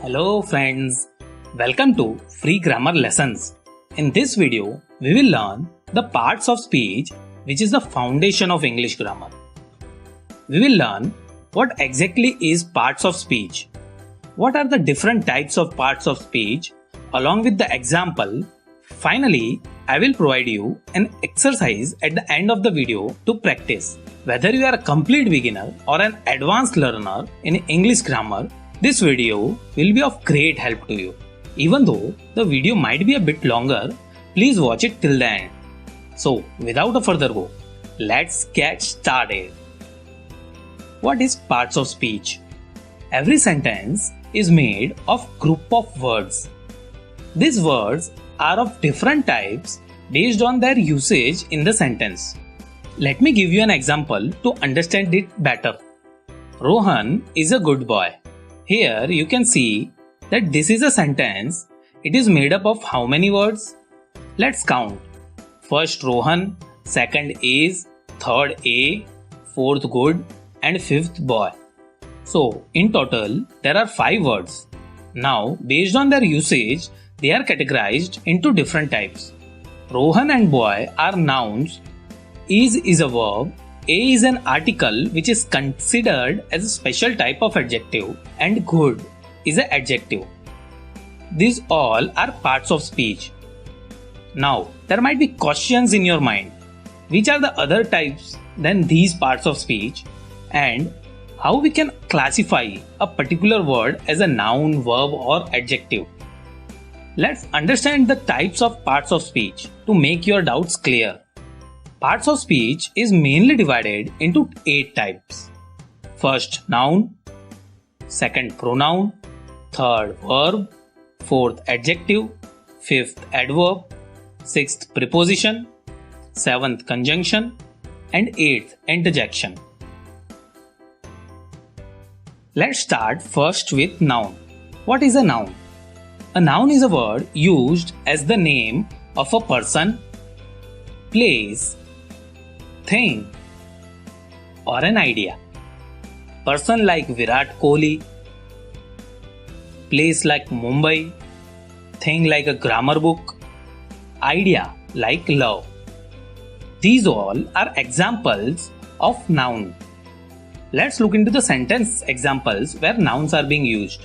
Hello friends, welcome to Free Grammar Lessons. In this video, we will learn the parts of speech which is the foundation of English grammar. We will learn what exactly is parts of speech, what are the different types of parts of speech along with the example. Finally, I will provide you an exercise at the end of the video to practice. Whether you are a complete beginner or an advanced learner in English grammar, this video will be of great help to you. Even though the video might be a bit longer, please watch it till the end. So, without a further ado, let's get started. What is parts of speech? Every sentence is made of group of words. These words are of different types based on their usage in the sentence. Let me give you an example to understand it better. Rohan is a good boy. Here you can see that this is a sentence. It is made up of how many words? Let's count. First Rohan, second is, third A, fourth good and fifth boy. So in total there are 5 words. Now based on their usage they are categorized into different types. Rohan and boy are nouns. Is a verb. A is an article which is considered as a special type of adjective and good is an adjective. These all are parts of speech. Now, there might be questions in your mind. Which are the other types than these parts of speech and how we can classify a particular word as a noun, verb or adjective? Let's understand the types of parts of speech to make your doubts clear. Parts of speech is mainly divided into 8 types. First, noun. Second, pronoun. Third, verb. Fourth, adjective. Fifth, adverb. Sixth, preposition. Seventh, conjunction. And eighth, interjection. Let's start first with noun. What is a noun? A noun is a word used as the name of a person, place, thing or an idea. Person like Virat Kohli, place like Mumbai, thing like a grammar book, idea like love. These all are examples of noun. Let's look into the sentence examples where nouns are being used.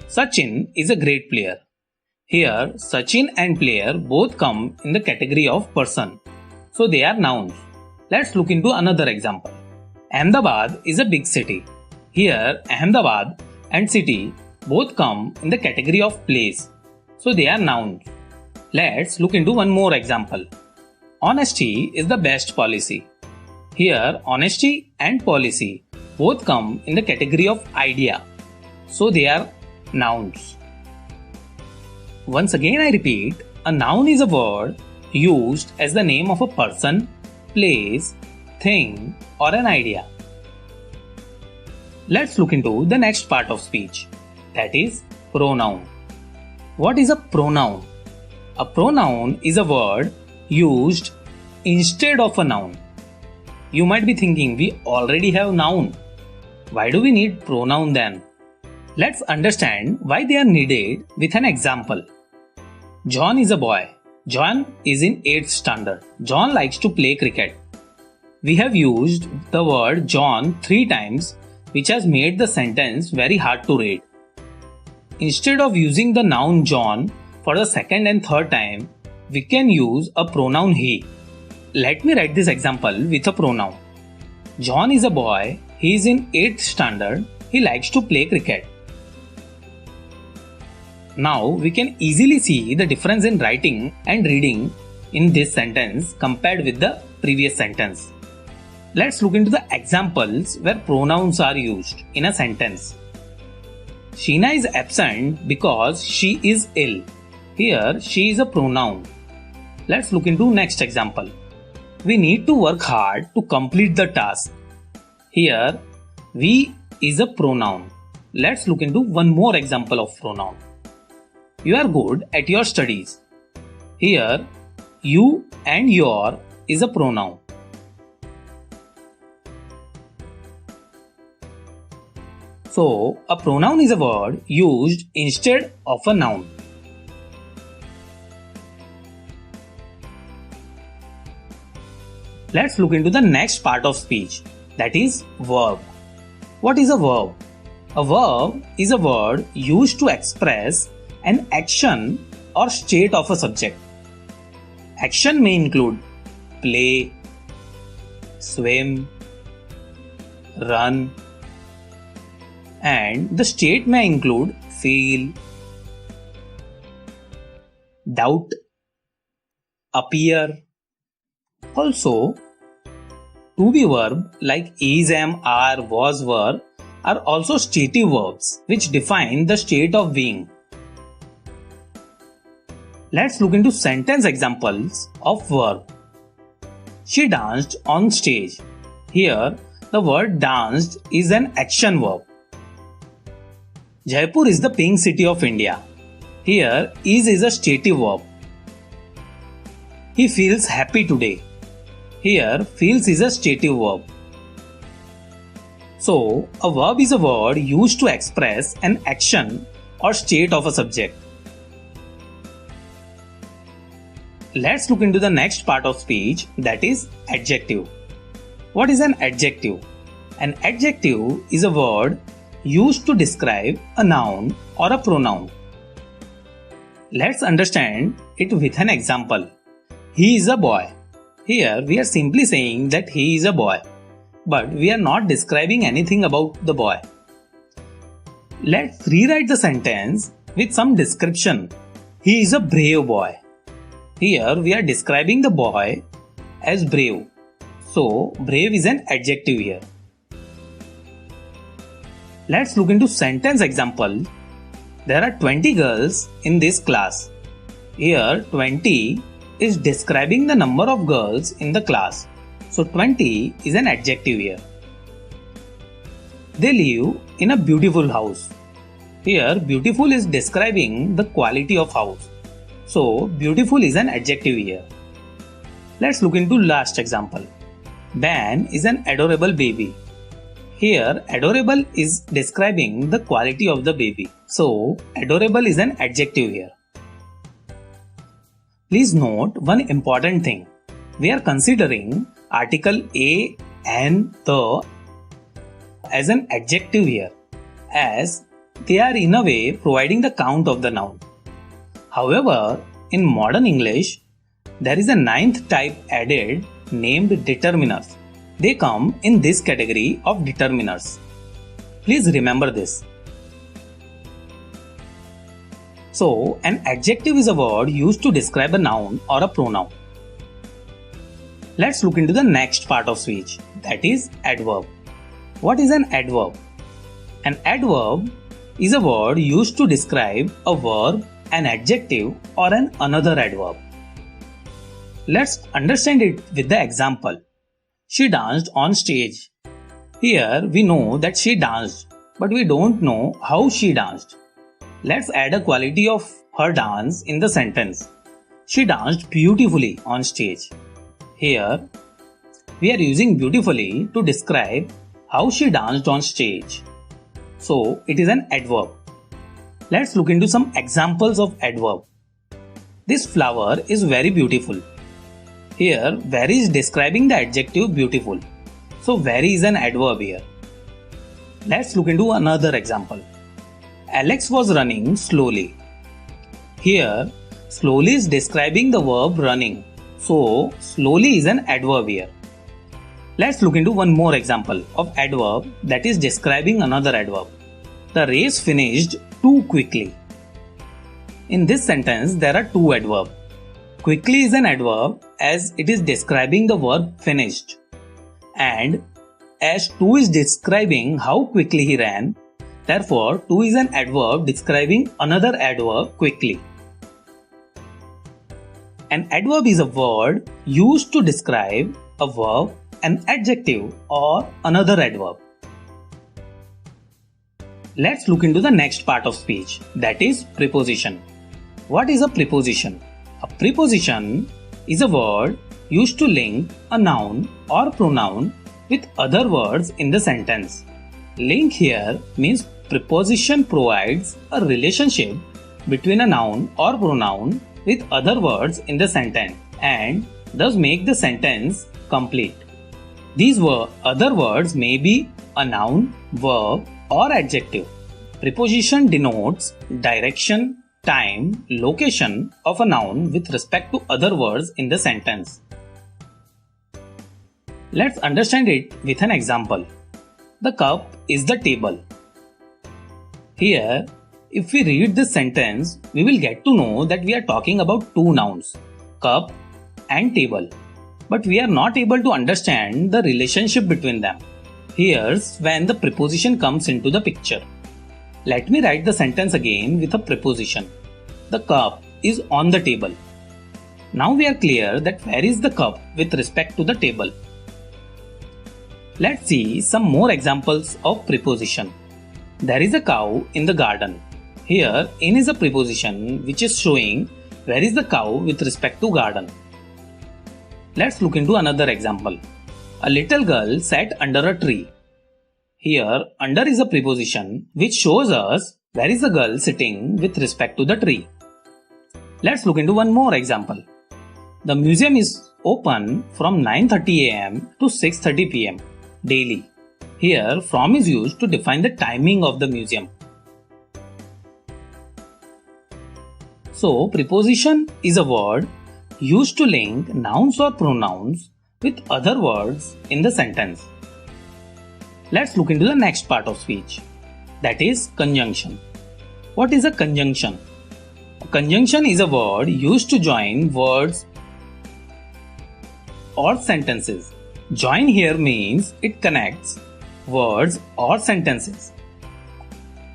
Sachin is a great player. Here, Sachin and player both come in the category of person. So they are nouns. Let's look into another example. Ahmedabad is a big city. Here, Ahmedabad and city both come in the category of place. So they are nouns. Let's look into one more example. Honesty is the best policy. Here, honesty and policy both come in the category of idea. So they are nouns. Once again I repeat, a noun is a word used as the name of a person, place, thing or an idea. Let's look into the next part of speech, that is pronoun. What is a pronoun? A pronoun is a word used instead of a noun. You might be thinking we already have noun. Why do we need pronoun then? Let's understand why they are needed with an example. John is a boy. John is in 8th standard. John likes to play cricket. We have used the word John 3 times, which has made the sentence very hard to read. Instead of using the noun John for the second and third time, we can use a pronoun he. Let me write this example with a pronoun. John is a boy. He is in 8th standard. He likes to play cricket. Now we can easily see the difference in writing and reading in this sentence compared with the previous sentence. Let's look into the examples where pronouns are used in a sentence. Sheena is absent because she is ill. Here she is a pronoun. Let's look into next example. We need to work hard to complete the task. Here we is a pronoun. Let's look into one more example of pronoun. You are good at your studies. Here, you and your is a pronoun. So, a pronoun is a word used instead of a noun. Let's look into the next part of speech, that is verb. What is a verb? A verb is a word used to express an action or state of a subject. Action may include play, swim, run, and the state may include feel, doubt, appear. Also, to be verb like is, am, are, was, were are also stative verbs which define the state of being. Let's look into sentence examples of verb. She danced on stage. Here, the word danced is an action verb. Jaipur is the pink city of India. Here, is a stative verb. He feels happy today. Here, feels is a stative verb. So, a verb is a word used to express an action or state of a subject. Let's look into the next part of speech, that is adjective. What is an adjective? An adjective is a word used to describe a noun or a pronoun. Let's understand it with an example. He is a boy. Here we are simply saying that he is a boy, but we are not describing anything about the boy. Let's rewrite the sentence with some description. He is a brave boy. Here we are describing the boy as brave. So brave is an adjective here. Let's look into sentence example. There are 20 girls in this class. Here 20 is describing the number of girls in the class. So 20 is an adjective here. They live in a beautiful house. Here beautiful is describing the quality of house. So beautiful is an adjective here. Let's look into last example. Ben is an adorable baby. Here adorable is describing the quality of the baby. So adorable is an adjective here. Please note one important thing. We are considering article a and the as an adjective here, as they are in a way providing the count of the noun. However, in modern English, there is a ninth type added named determiners. They come in this category of determiners. Please remember this. So, an adjective is a word used to describe a noun or a pronoun. Let's look into the next part of speech, that is adverb. What is an adverb? An adverb is a word used to describe a verb, an adjective, or another adverb. Let's understand it with the example. She danced on stage. Here we know that she danced, but we don't know how she danced. Let's add a quality of her dance in the sentence. She danced beautifully on stage. Here, we are using beautifully to describe how she danced on stage. So, it is an adverb. Let's look into some examples of adverb. This flower is very beautiful. Here, very is describing the adjective beautiful. So, very is an adverb here. Let's look into another example. Alex was running slowly. Here, slowly is describing the verb running. So, slowly is an adverb here. Let's look into one more example of adverb that is describing another adverb. The race finished too quickly. In this sentence, there are two adverbs. Quickly is an adverb as it is describing the verb finished. And as to is describing how quickly he ran, therefore to is an adverb describing another adverb quickly. An adverb is a word used to describe a verb, an adjective, or another adverb. Let's look into the next part of speech, that is preposition. What is a preposition? A preposition is a word used to link a noun or pronoun with other words in the sentence. Link here means preposition provides a relationship between a noun or pronoun with other words in the sentence and thus make the sentence complete. These other words may be a noun, verb, or adjective. Preposition denotes direction, time, location of a noun with respect to other words in the sentence. Let's understand it with an example. The cup is the table. Here, if we read this sentence, we will get to know that we are talking about two nouns, cup and table. But we are not able to understand the relationship between them. Here's when the preposition comes into the picture. Let me write the sentence again with a preposition. The cup is on the table. Now we are clear that where is the cup with respect to the table. Let's see some more examples of preposition. There is a cow in the garden. Here, in is a preposition which is showing where is the cow with respect to garden. Let's look into another example. A little girl sat under a tree. Here, under is a preposition which shows us where is the girl sitting with respect to the tree. Let's look into one more example. The museum is open from 9:30 am to 6:30 pm daily. Here, from is used to define the timing of the museum. So, preposition is a word used to link nouns or pronouns with other words in the sentence. Let's look into the next part of speech, that is conjunction. What is a conjunction? A conjunction is a word used to join words or sentences. Join here means it connects words or sentences.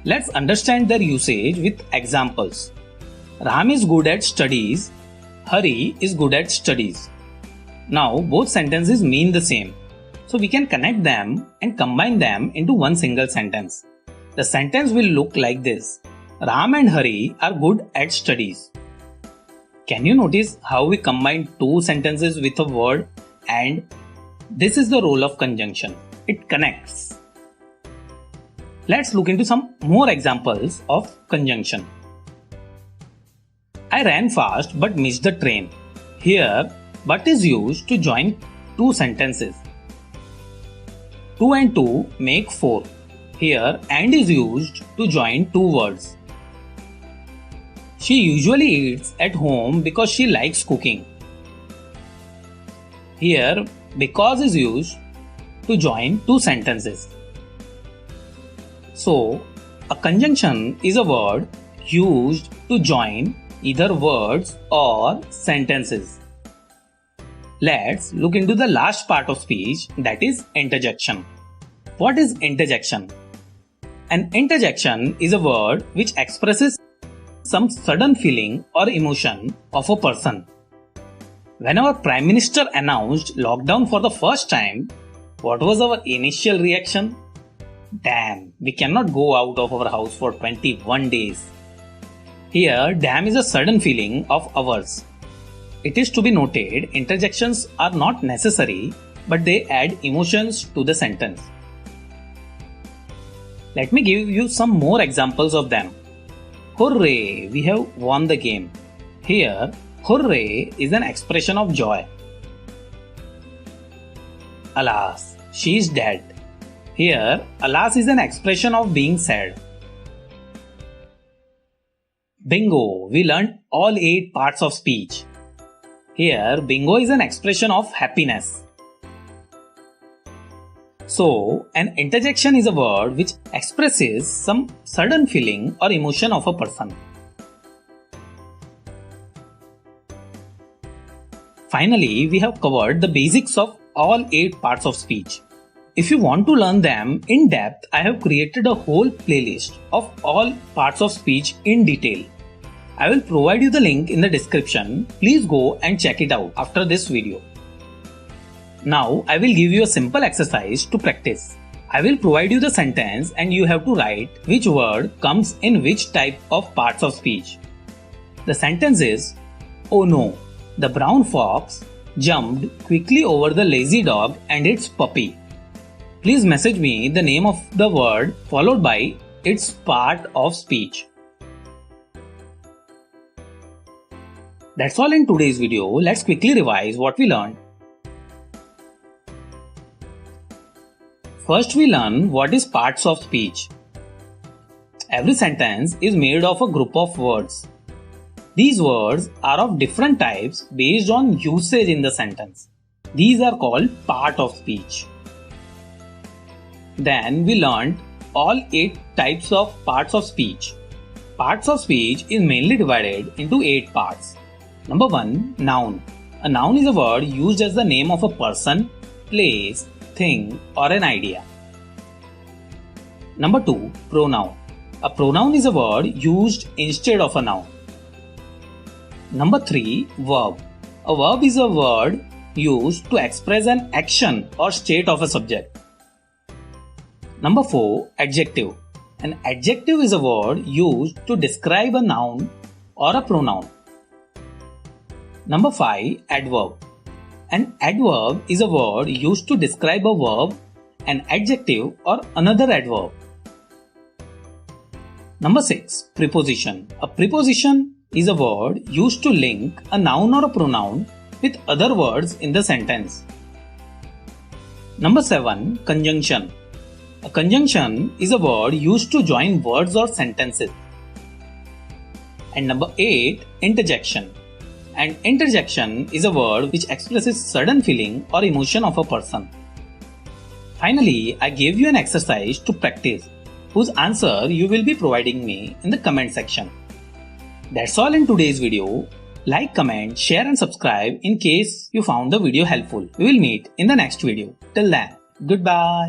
Let's understand their usage with examples. Ram is good at studies. Hari is good at studies. Now both sentences mean the same. So we can connect them and combine them into one single sentence. The sentence will look like this. Ram and Hari are good at studies. Can you notice how we combine two sentences with a word and? This is the role of conjunction. It connects. Let's look into some more examples of conjunction. I ran fast but missed the train. Here, but is used to join two sentences. 2 and 2 make 4. Here, and is used to join two words. She usually eats at home because she likes cooking. Here, because is used to join two sentences. So, a conjunction is a word used to join either words or sentences. Let's look into the last part of speech, that is interjection. What is interjection? An interjection is a word which expresses some sudden feeling or emotion of a person. When our Prime Minister announced lockdown for the first time, what was our initial reaction? Damn, we cannot go out of our house for 21 days. Here, damn is a sudden feeling of ours. It is to be noted, interjections are not necessary, but they add emotions to the sentence. Let me give you some more examples of them. Hooray, we have won the game. Here, hooray is an expression of joy. Alas, she is dead. Here, alas is an expression of being sad. Bingo, we learned all 8 parts of speech. Here, bingo is an expression of happiness. So, an interjection is a word which expresses some sudden feeling or emotion of a person. Finally, we have covered the basics of all 8 parts of speech. If you want to learn them in depth, I have created a whole playlist of all parts of speech in detail. I will provide you the link in the description. Please go and check it out after this video. Now, I will give you a simple exercise to practice. I will provide you the sentence and you have to write which word comes in which type of parts of speech. The sentence is, oh no, the brown fox jumped quickly over the lazy dog and its puppy. Please message me the name of the word followed by its part of speech. That's all in today's video. Let's quickly revise what we learned. First, we learn what is parts of speech. Every sentence is made of a group of words. These words are of different types based on usage in the sentence. These are called part of speech. Then we learned all 8 types of parts of speech. Parts of speech is mainly divided into 8 parts. Number 1. Noun. A noun is a word used as the name of a person, place, thing or an idea. Number 2. Pronoun. A pronoun is a word used instead of a noun. Number 3. Verb. A verb is a word used to express an action or state of a subject. Number 4. Adjective. An adjective is a word used to describe a noun or a pronoun. Number 5. Adverb. An adverb is a word used to describe a verb, an adjective or another adverb. Number 6. Preposition. A preposition is a word used to link a noun or a pronoun with other words in the sentence. Number 7. Conjunction. A conjunction is a word used to join words or sentences. And number 8. Interjection. An interjection is a word which expresses sudden feeling or emotion of a person. Finally, I gave you an exercise to practice, whose answer you will be providing me in the comment section. That's all in today's video. Like, comment, share and subscribe in case you found the video helpful. We will meet in the next video. Till then, goodbye.